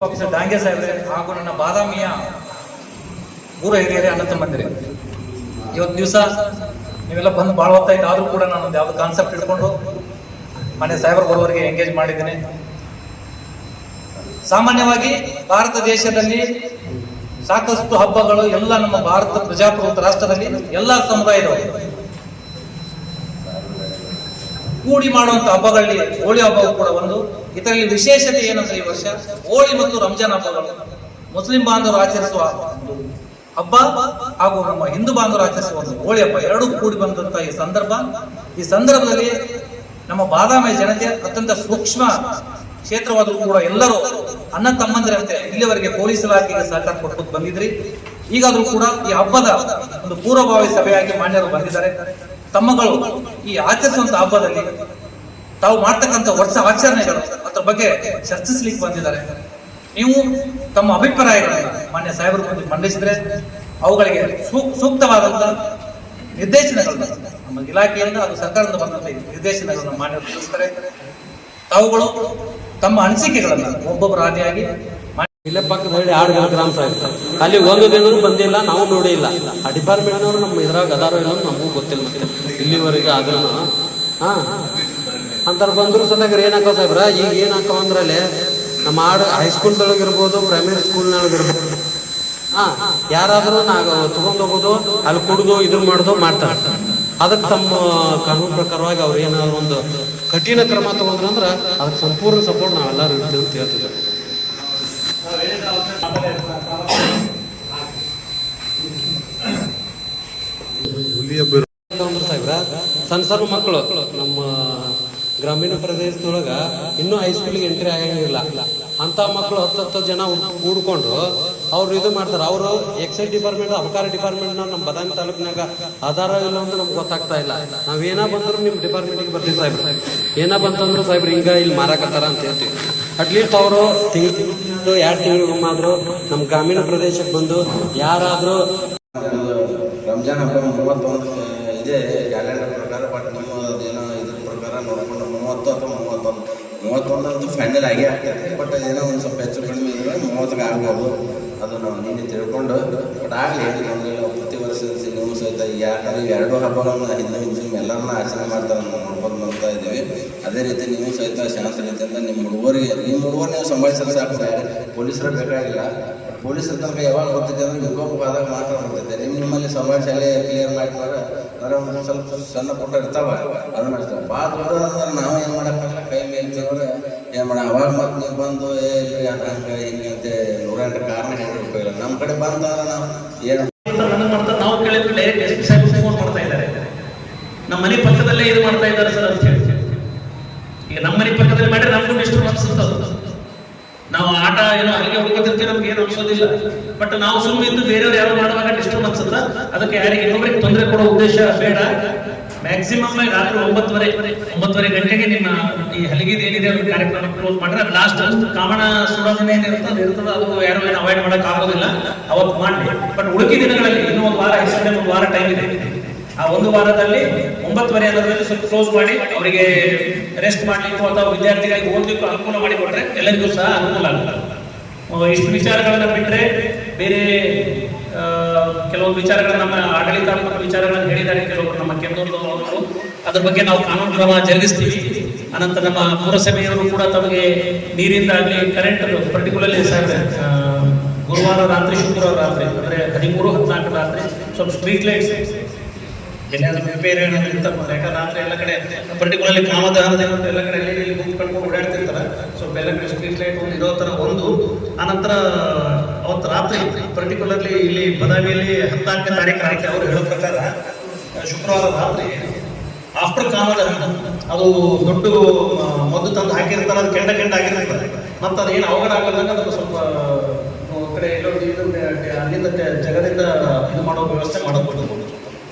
Officer Dange ಸಾಹೇಬ್ರೆ ಹಾಗೂ ನನ್ನ ಬಾದಾಮಿಯ ಊರ ಹಿರಿಯರೇ ಅಣ್ಣ ತಮ್ಮಂದಿರೆ, ಇವತ್ತು ದಿವಸ ನೀವೆಲ್ಲ ಬಂದು ಭಾಳ ಹೊತ್ತಾಯ್ತು. ಆದರೂ ಕೂಡ ನಾನು ಒಂದು ಯಾವ್ದು ಕಾನ್ಸೆಪ್ಟ್ ಇಟ್ಕೊಂಡು ಮನೆ ಸಾಹೇಬರ್ ಬರೋವರೆಗೆ ಎಂಗೇಜ್ ಮಾಡಿದ್ದೇನೆ. ಸಾಮಾನ್ಯವಾಗಿ ಭಾರತ ದೇಶದಲ್ಲಿ ಸಾಕಷ್ಟು ಹಬ್ಬಗಳು ಎಲ್ಲ ನಮ್ಮ ಭಾರತ ಪ್ರಜಾಪ್ರಭುತ್ವ ರಾಷ್ಟ್ರದಲ್ಲಿ ಎಲ್ಲ ಸಮುದಾಯದವರು ಕೂಡಿ ಮಾಡುವಂತ ಹಬ್ಬಗಳಲ್ಲಿ ಹೋಳಿ ಹಬ್ಬವು ಕೂಡ ಒಂದು. ಇದರಲ್ಲಿ ವಿಶೇಷತೆ ಏನಂದ್ರೆ ಈ ವರ್ಷ ಹೋಳಿ ಮತ್ತು ರಂಜಾನ್ ಹಬ್ಬಗಳು ಮುಸ್ಲಿಂ ಬಾಂಧವರು ಆಚರಿಸುವ ಒಂದು ಹಬ್ಬ ಹಾಗೂ ನಮ್ಮ ಹಿಂದೂ ಬಾಂಧವರು ಆಚರಿಸುವ ಒಂದು ಹೋಳಿ ಹಬ್ಬ ಎರಡೂ ಕೂಡಿ ಬಂದಂತ ಈ ಸಂದರ್ಭದಲ್ಲಿ ನಮ್ಮ ಬಾದಾಮಿ ಜನತೆ ಅತ್ಯಂತ ಸೂಕ್ಷ್ಮ ಕ್ಷೇತ್ರವಾದರೂ ಕೂಡ ಎಲ್ಲರೂ ಅಣ್ಣ ತಮ್ಮಂದಿರಂತೆ ಇಲ್ಲಿವರೆಗೆ ಪೊಲೀಸ್ ಇಲಾಖೆಗೆ ಸಹಕಾರ ಕೊಟ್ಟು ಬಂದಿದ್ರಿ. ಈಗಾದ್ರೂ ಕೂಡ ಈ ಹಬ್ಬದ ಒಂದು ಪೂರ್ವಭಾವಿ ಸಭೆಯಾಗಿ ಮಾನ್ಯರು ಬಂದಿದ್ದಾರೆ. ತಮ್ಮಗಳು ಈ ಆಚರಿಸುವಂತ ಹಬ್ಬದಲ್ಲಿ ತಾವು ಮಾಡ್ತಕ್ಕಂಥ ವರ್ಷ ಆಚರಣೆಗಳು ಅದ್ರ ಬಗ್ಗೆ ಚರ್ಚಿಸ್ಲಿಕ್ಕೆ ಬಂದಿದ್ದಾರೆ. ನೀವು ತಮ್ಮ ಅಭಿಪ್ರಾಯಗಳನ್ನ ಮಾನ್ಯ ಸಾಹೇಬರು ಮುಂದೆ ಮಂಡಿಸಿದ್ರೆ ಅವುಗಳಿಗೆ ಸೂಕ್ತವಾದಂತ ನಿರ್ದೇಶನಗಳನ್ನ ನಮ್ಮ ಇಲಾಖೆಯಿಂದ ಅದು ಸರ್ಕಾರದಿಂದ ಬಂದಂತ ನಿರ್ದೇಶನಗಳನ್ನು ಮಾನ್ಯರು ತಿಳಿಸ್ತಾರೆ. ತಾವುಗಳು ತಮ್ಮ ಅನಿಸಿಕೆಗಳನ್ನ ಒಬ್ಬೊಬ್ಬರ ಆದಿಯಾಗಿ ಇಲ್ಲೇ ಪಕ್ಕದಲ್ಲಿ 6 ಗ್ರಾಮ ಸಾಹೇಬ್ ಅಲ್ಲಿ ಒಂದು ದಿನವೂ ಬಂದಿಲ್ಲ, ನಾವು ನೋಡಿಲ್ಲ. ಆ ಡಿಪಾರ್ಟ್ಮೆಂಟ್ನವರು ನಮ್ಮ ಇದ್ರಾಗ ಅದಾರೋ ಇಲ್ಲ ನಮಗೂ ಗೊತ್ತಿಲ್ಲ. ಇಲ್ಲಿವರೆಗೆ ಆದ್ರೂ ಅಂತಾರೆ ಬಂದ್ರು ಸದ್ಯಾಗ ಏನಾಕವ ಸಾಹೇಬ್ರ, ಈಗ ಏನಾಕವ ಅಂದ್ರಲ್ಲಿ ನಮ್ಮ ಹೈಸ್ಕೂಲ್ದೊಳಗಿರ್ಬೋದು, ಪ್ರೈಮರಿ ಸ್ಕೂಲ್ನೊಳಗಿರ್ಬೋದು, ಯಾರಾದ್ರೂ ನಾವು ತಗೊಂಡ್ ಹೋಗೋದು ಅಲ್ಲಿ ಕುಡ್ದು ಇದ್ರ ಮಾಡೋದು ಮಾಡ್ತಾರೆ. ಅದಕ್ಕೆ ತಮ್ಮ ಕಾನೂನು ಪ್ರಕಾರವಾಗಿ ಅವ್ರು ಏನಾದ್ರು ಒಂದು ಕಠಿಣ ಕ್ರಮ ತಗೊಂಡ್ರಂದ್ರ ಅದಕ್ಕೆ ಸಂಪೂರ್ಣ ಸಪೋರ್ಟ್ ನಾವೆಲ್ಲರೂ ಇರ್ತೀವಿ ಅಂತ ಹೇಳ್ತಿದ್ದಾರೆ. ಸಾಹೇಬ್ರ ಸಣ್ಣ ಸಣ್ಣ ಮಕ್ಕಳು ನಮ್ಮ ಗ್ರಾಮೀಣ ಪ್ರದೇಶದೊಳಗ ಇನ್ನೂ ಹೈಸ್ಕೂಲಿಗೆ ಎಂಟ್ರಿ ಆಗಂಗಿಲ್ಲ. ಅಂತ ಮಕ್ಕಳು 10 ಜನ ಕೂಡ್ಕೊಂಡು ಅವ್ರು ಇದು ಮಾಡ್ತಾರೆ. ಅವರು ಎಕ್ಸೈಸ್ ಡಿಪಾರ್ಟ್ಮೆಂಟ್, ಅಬಕಾರಿ ಡಿಪಾರ್ಟ್ಮೆಂಟ್ ನಮ್ಮ ಬಾದಾಮಿ ತಾಲೂಕಿನಾಗ ಆಧಾರ ಇಲ್ಲ ಅಂತ ನಮ್ಗೆ ಗೊತ್ತಾಗ್ತಾ ಇಲ್ಲ. ನಾವೇನ ಬಂದ್ರು ನಿಮ್ ಡಿಪಾರ್ಟ್ಮೆಂಟ್ಗೆ ಬರ್ತೀವಿ ಸಾಹೇಬ್ರ, ಏನ ಬಂತಂದ್ರು ಸಾಹೇಬ್ರ ಹಿಂಗ ಇಲ್ಲಿ ಮಾರಾಕತ್ತಾರ ಅಂತ ಹೇಳ್ತೀವಿ. ಅಟ್ಲೀಸ್ಟ್ ಅವರು ತಿಂಗಳು 2 ತಿಂಗಳಿಗೊಮ್ಮಾದ್ರು ನಮ್ಮ ಗ್ರಾಮೀಣ ಪ್ರದೇಶಕ್ಕೆ ಬಂದು ಯಾರಾದ್ರೂ ರಂಜಾನ್ ಹಬ್ಬ 31 ಇದೆ ಕ್ಯಾಲೆಂಡರ್ ಪ್ರಕಾರ. ಬಟ್ ನಮ್ಮ ಏನೋ ಇದ್ರ ಪ್ರಕಾರ ನೋಡ್ಕೊಂಡು 30 ಅಥವಾ 31 ಅಂತೂ ಫೈನಲ್ ಆಗೇ ಆಗ್ತೈತೆ. ಬಟ್ ಏನೋ ಒಂದು ಸ್ವಲ್ಪ ಹೆಚ್ಚು ಕಡಿಮೆ ಇದ್ರೆ 30ಕ್ಕೆ ಆಗ್ಬೋದು. ಅದು ನಾವು ನಿನ್ನೆ ತಿಳ್ಕೊಂಡು ಬಟ್ ಆಗಲಿ ನಮಗೆ ಪ್ರತಿ ವರ್ಷ ನೀವು ಸಹಿತ ಯಾಕಂದ್ರೆ 2 ಹಬ್ಬಗಳನ್ನ ಹಿಂದೆ ಎಲ್ಲರನ್ನ ಆಚರಣೆ ಮಾಡ್ತಾರೆ ನಾವು ನೋಡ್ಕೊಂಡು ನೋಡ್ತಾ ಇದ್ದೀವಿ. ಅದೇ ರೀತಿ ನೀವು ಸಹಿತ ಶಾಂತ ರೀತಿಯಿಂದ ನಿಮ್ಮ ಹುಡುಗರಿಗೆ ನೀವು ಸಂಭಾಳಿಸಿದ್ರೆ ಸಾಕು, ಪೊಲೀಸರು ಬೇಕಾಗಿಲ್ಲ. ಪೊಲೀಸರ ತನಕ ಯಾವಾಗ ಗೊತ್ತಿದೆ ಅಂದ್ರೆ ವಿಕೋಪವಾದಾಗ ಮಾತ್ರ ಗೊತ್ತಿದೆ. ನಿಮ್ಮಲ್ಲಿ ಸಮಾಜಶಾಲೆ ಕ್ಲಿಯರ್ ಮಾಡಿದ್ರೆ ಅಂದ್ರೆ ಒಂದು ಸ್ವಲ್ಪ ಸಣ್ಣ ಪುಟ್ಟ ಇರ್ತಾವ, ಅದನ್ನ ಇರ್ತಾವೆ. ಭಾಳ ದೊಡ್ಡ ಅಂದ್ರೆ ನಾವು ಏನು ಮಾಡೋಕ್ಕಾಗಲ್ಲ, ಕೈ ಮೇಲ್ತಿವ್ರೆ ಏನು ಮಾಡ. ಅವಾಗ ಮತ್ತೆ ನೀವು ಬಂದು ಇಲ್ರಿ ಹಂಗೆ ಹಿಂಗಂತೆ 108 ಕಾರಣ ಹೇಳಿಲ್ಲ. ನಮ್ಮ ಕಡೆ ಬಂದಾಗ ನಾವು ಏನು ಮಾಡ್ತಾರೆ, ನಾವು ಕೇಳಿದ್ರೆ ಡೈರೆಕ್ಟ್ SP ಸಾಹೇಬ್ ಫೋನ್ ಮಾಡ್ತಾ ಇದ್ದಾರೆ, ನಮ್ಮ ಮನೆ ಪಕ್ಕದಲ್ಲೇ ಇದು ಮಾಡ್ತಾ ಇದ್ದಾರೆ ಸರ್ ಅಂತ ಹೇಳಿ. ಈಗ ನಮ್ಮ ಮನೆ ಪಕ್ಕದಲ್ಲಿ ಮಾಡಿದ್ರೆ ನಮಗೂ ಡಿಸ್ಟರ್ಬ್ ಅನ್ಸುತ್ತೆ. ನಾವು ಆಟ ಏನೋ ಅಲ್ಲಿಗೆ ಹುಡುಕತಿರ್ತೀವಿ, ನಮ್ಗೆ ಏನು ಅನ್ಸೋದಿಲ್ಲ. ಬಟ್ ನಾವು ಸುಮ್ಮನೆ ಇದ್ದು ಬೇರೆಯವ್ರು ಯಾರು ಮಾಡುವಾಗ ಡಿಸ್ಟರ್ಬ್ ಅನ್ಸುತ್ತ. ಅದಕ್ಕೆ ಯಾರಿಗೆ ಇನ್ನೊಬ್ಬರಿಗೆ ತೊಂದರೆ ಕೊಡೋ ಉದ್ದೇಶ ಬೇಡ. ಮ್ಯಾಕ್ಸಿಮಮ್ ರಾತ್ರಿ 9:30 ಗಂಟೆಗೆ ನಿಮ್ಮ ಈ ಹಲಿಗೆದು ಏನಿದೆ ಅದು ಕಾರ್ಯಕ್ರಮ ಕ್ಲೋಸ್ ಮಾಡಿದ್ರೆ ಲಾಸ್ಟ್ ಕಾಮಣ ಸುಡೋದನ್ನೇ ಏನಿರ್ತದೆ ಅದು ಯಾರು ಏನು ಅವಾಯ್ಡ್ ಮಾಡಕ್ ಆಗೋದಿಲ್ಲ, ಅವತ್ತು ಮಾಡಿ. ಬಟ್ ಉಳುಕಿ ದಿನಗಳಲ್ಲಿ ಇನ್ನೂ 1 ವಾರ ಐದು 1 ವಾರ ಟೈಮ್ ಇದೆ. ಆ 1 ವಾರದಲ್ಲಿ 9:30 ಅನ್ನೋದ್ರಲ್ಲಿ ಸ್ವಲ್ಪ ಕ್ಲೋಸ್ ಮಾಡಿ ಅವರಿಗೆ ರೆಸ್ಟ್ ಮಾಡ್ಲಿಕ್ಕೂ ಅಥವಾ ವಿದ್ಯಾರ್ಥಿಗಳಿಗೆ ಓದಲಿಕ್ಕೂ ಅನುಕೂಲ ಮಾಡಿಕೊಟ್ರೆ ಎಲ್ಲರಿಗೂ ಸಹ ಅನುಕೂಲ ಆಗುತ್ತೆ. ಇಷ್ಟು ವಿಚಾರಗಳನ್ನ ಬಿಟ್ಟರೆ ಬೇರೆ ಕೆಲವೊಂದು ವಿಚಾರಗಳನ್ನ ನಮ್ಮ ಆಡಳಿತಾತ್ಮಕ ವಿಚಾರಗಳನ್ನು ಹೇಳಿದ್ದಾರೆ ಕೆಲವೊಬ್ಬರು ನಮ್ಮ ಕೆಂದೂರು. ಅದ್ರ ಬಗ್ಗೆ ನಾವು ಕಾನೂನು ಕ್ರಮ ಜರುಗಿಸ್ತೀವಿ. ಅನಂತರ ನಮ್ಮ ಪುರಸಭೆಯವರು ಕೂಡ ತಮಗೆ ನೀರಿಂದಾಗಲಿ ಕರೆಂಟ್ ಪರ್ಟಿಕ್ಯುಲರ್ಲಿ ಗುರುವಾರ ರಾತ್ರಿ ಶುಕ್ರವಾರ ರಾತ್ರಿ ಅಂದ್ರೆ 13-14 ರಾತ್ರಿ ಸ್ವಲ್ಪ ಸ್ಟ್ರೀಟ್ ಲೈಟ್ಸ್ ಎಲ್ಲಾದ್ರೂ ರಿಪೇರ್ ಇರ್ತಾರೆ. ಯಾಕಂದ್ರೆ ರಾತ್ರಿ ಎಲ್ಲ ಕಡೆ ಪರ್ಟಿಕ್ಯುಲರ್ಲಿ ಕಾಮದಾನದ ಎಲ್ಲ ಕಡೆ ಎಲ್ಲಿ ಕಟ್ಕೊಂಡು ಓಡಾಡ್ತಿರ್ತಾರೆ. ಸ್ವಲ್ಪ ಎಲ್ಲ ಕಡೆ ಸ್ಟ್ರೀಟ್ ಲೈಟ್ ಒಂದು ಇರೋ ಥರ ಒಂದು. ಆನಂತರ ಅವತ್ತು ರಾತ್ರಿ ಪರ್ಟಿಕ್ಯುಲರ್ಲಿ ಇಲ್ಲಿ ಬಾದಾಮಿಯಲ್ಲಿ 14ನೇ ತಾರೀಕು ಅವರು ಹೇಳೋ ಪ್ರಕಾರ ಶುಕ್ರವಾರ ರಾತ್ರಿ ಆಫ್ಟರ್ ಕಾಮದಾನ ಅದು ದೊಡ್ಡ ಮದ್ದು ತಂದು ಹಾಕಿರ್ತಾರೆ, ಅದು ಕೆಂಡ ಆಗಿರ್ತಾರೆ. ಮತ್ತು ಅದು ಏನು ಅವಘಡ ಆಗದಂಗೆ ಅದನ್ನು ಸ್ವಲ್ಪ ಕಡೆ ಎಲ್ಲೋ ಅಲ್ಲಿಂದ ಜಗದಿಂದ ಇದು ಮಾಡೋ ವ್ಯವಸ್ಥೆ ಮಾಡೋದು.